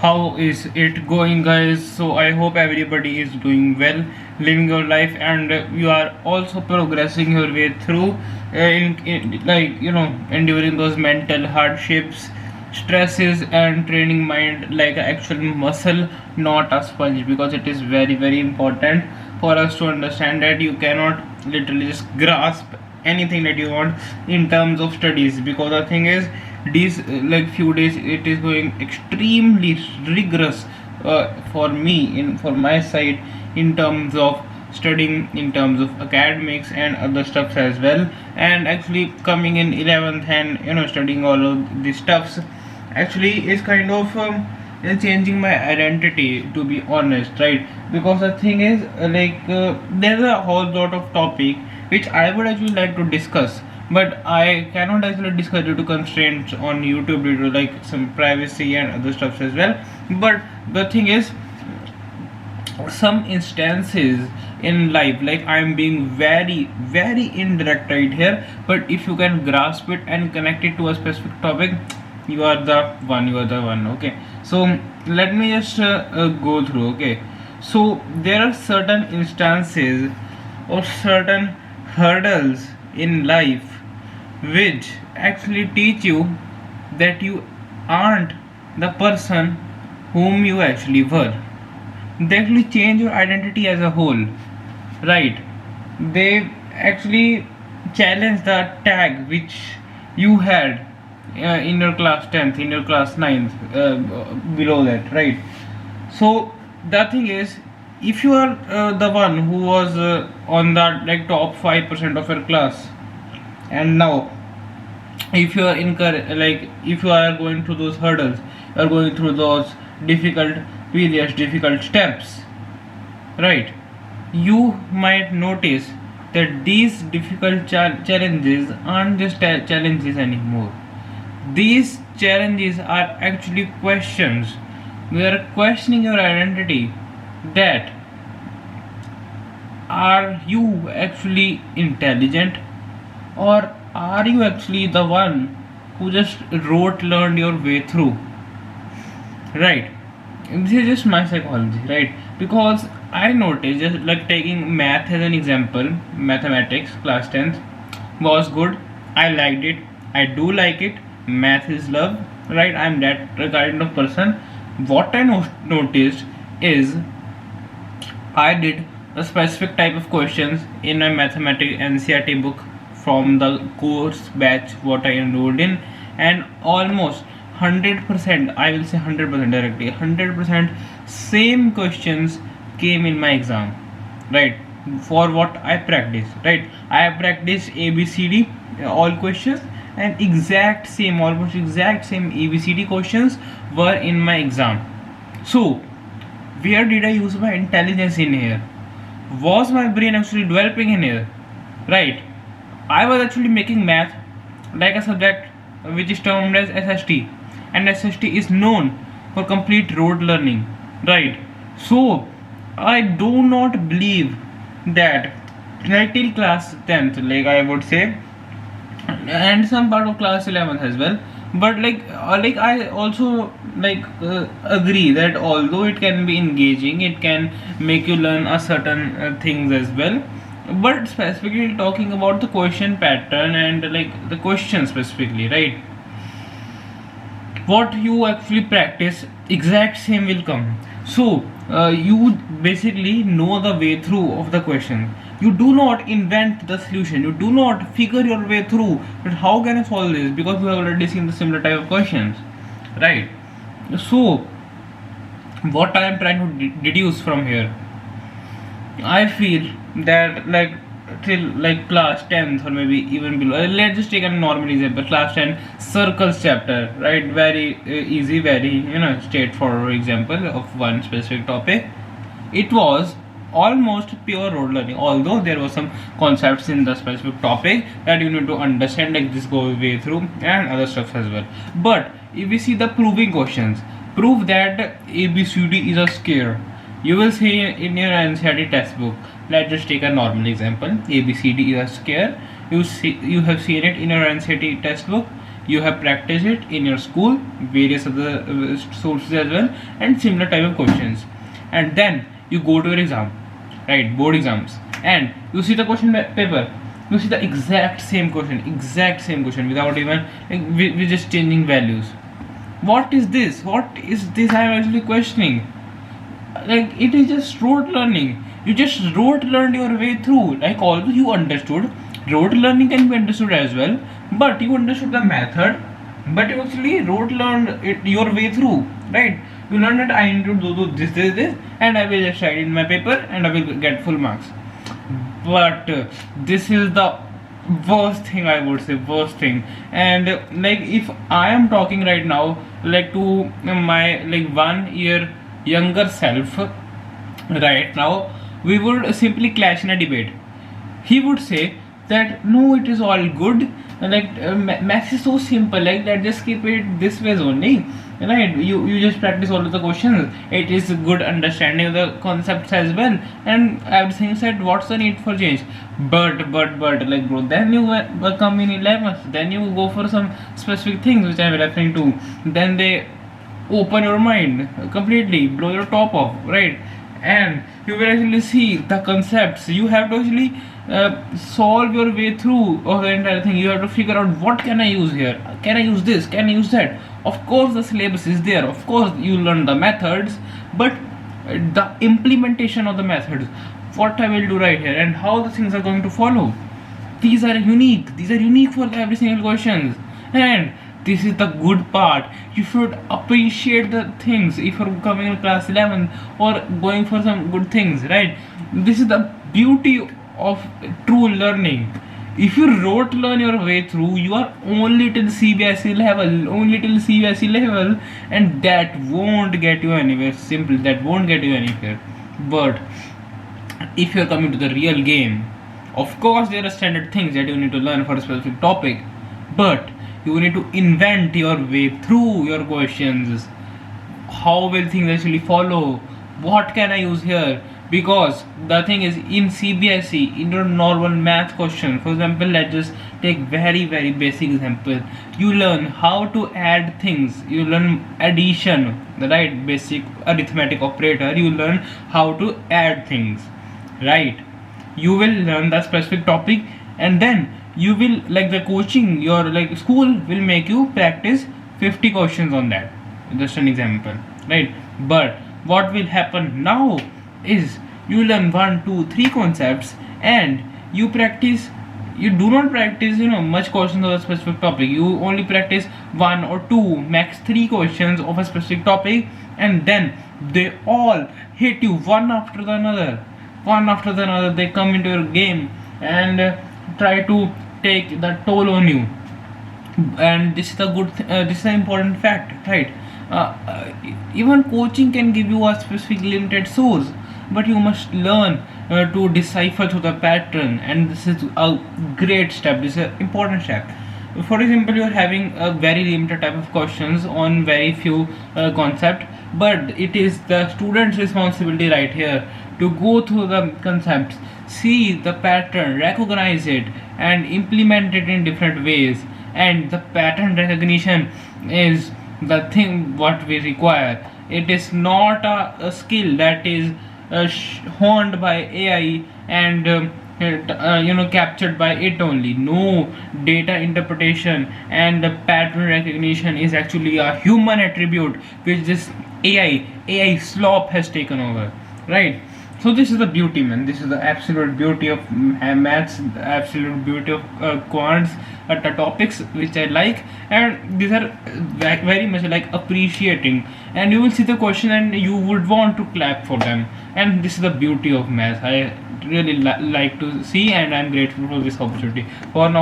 How is it going, guys? So I hope everybody is doing well, living your life, and you are also progressing your way through in like enduring those mental hardships, stresses, and training mind like an actual muscle, not a sponge, because it is very important for us to understand that you cannot literally just grasp anything that you want in terms of studies, because the thing is these like few days it is going extremely rigorous for me in for my side in terms of studying, in terms of academics and other stuffs as well. And actually coming in 11th and studying all of these stuffs actually is kind of changing my identity, to be honest, right? Because the thing is there's a whole lot of topic which I would actually like to discuss, but I cannot actually discuss due to constraints on YouTube, due to like some privacy and other stuff as well. But the thing is, some instances in life, like I'm being very indirect right here, but if you can grasp it and connect it to a specific topic, you are the one. Okay, so let me just go through. Okay, so there are certain instances or certain hurdles in life which actually teach you that you aren't the person whom you actually were. They actually change your identity as a whole, right? They actually challenge the tag which you had in your class 10th, in your class 9th, below that, right? So the thing is, if you are the one who was on that like top 5% of your class, and now if you are if you are going through those hurdles, you are going through those difficult periods, difficult steps, right? You might notice that these difficult challenges aren't just challenges anymore. These challenges are actually questions. We are questioning your identity, that are you actually intelligent, or are you actually the one who just learned your way through, right? This is just my psychology, right? Because I noticed, just like taking math as an example, mathematics class 10th was good. I liked it. I do like it. Math is love, right? I'm that kind of person. What I noticed is I did a specific type of questions in my mathematics NCRT book from the course batch what I enrolled in, and almost 100%, I will say 100% directly, 100% same questions came in my exam, right? For what I practiced, right? I have practiced ABCD all questions, and almost exact same ABCD questions were in my exam. So where did I use my intelligence in here? Was my brain actually developing in here, right? I was actually making math like a subject which is termed as SST, and SST is known for complete rote learning, right? So I do not believe that like till class 10th, like I would say, and some part of class 11th as well. But like I also agree that although it can be engaging, it can make you learn a certain things as well, but specifically talking about the question pattern and like the question specifically, right? What you actually practice, exact same will come. So you basically know the way through of the question. You do not invent the solution, you do not figure your way through but how can I solve this, because we have already seen the similar type of questions, right? So what I am trying to deduce from here, I feel that like till like class 10th or maybe even below, let's just take a normal example, class 10 circles chapter, right? Very easy, very straightforward example of one specific topic. It was almost pure rote learning, although there were some concepts in the specific topic that you need to understand, like this go way through and other stuff as well. But if we see the proving questions, prove that ABCD is a square, you will see in your NCERT textbook. Let's just take a normal example, ABCD is a square. You have seen it in your NCERT textbook. you have practiced it in your school, various other sources as well, and similar type of questions. And then you go to your exam, right, board exams, and you see the question paper, you see the exact same question without even like we just changing values. What is this I am actually questioning? Like, it is just rote learning. You just rote learned your way through. Like, although you understood, rote learning can be understood as well, but you understood the method, but you actually rote learned it your way through, right? You learned that I need to do this, and I will just write in my paper and I will get full marks. But this is the worst thing, I would say, worst thing. And like, if I am talking right now, like, to my like 1 year younger self right now, we would simply clash in a debate. He would say that no, it is all good, like maths is so simple, like that, just keep it this way only, right? You just practice all of the questions, it is good understanding of the concepts as well, and everything said, what's the need for change? But like, bro, then you come in 11th, then you go for some specific things which I'm referring to, then they open your mind completely, blow your top off, right? And you will actually see the concepts. You have to actually solve your way through of the entire thing. You have to figure out, what can I use here, can I use this, can I use that. Of course the syllabus is there, of course you learn the methods, but the implementation of the methods, what I will do right here and how the things are going to follow, these are unique for every single questions. And this is the good part. You should appreciate the things if you're coming in class 11 or going for some good things, right? This is the beauty of true learning. If you rote learn your way through, you are only till CBSE level, and that won't get you anywhere. Simple, that won't get you anywhere. But if you're coming to the real game, of course there are standard things that you need to learn for a specific topic, but you need to invent your way through your questions. How will things actually follow? What can I use here? Because the thing is, in CBSE, in your normal math question, for example, let's just take very basic example. You learn how to add things. You learn addition, right? Basic arithmetic operator. You learn how to add things, right? You will learn the specific topic, and then you will, like, the coaching, your like school will make you practice 50 questions on that, just an example, right? But what will happen now is, you learn 1, 2, 3 concepts, and you do not practice much questions of a specific topic. You only practice 1 or 2, max 3 questions of a specific topic, and then they all hit you one after the another. They come into your game and try to take the toll on you. And this is the this is an important fact, right? Even coaching can give you a specific limited source, but you must learn to decipher through the pattern, and this is a great step. This is an important step. For example, you are having a very limited type of questions on very few concept, but it is the student's responsibility right here to go through the concepts, see the pattern, recognize it, and implement it in different ways. And the pattern recognition is the thing what we require. It is not a skill that is honed by AI and captured by it only. No, data interpretation and the pattern recognition is actually a human attribute which this AI slop has taken over, right? So this is the beauty, man. This is the absolute beauty of maths, the absolute beauty of quants, the topics which I like, and these are very much like appreciating. And you will see the question and you would want to clap for them. And this is the beauty of math. I really like to see, and I'm grateful for this opportunity. For now.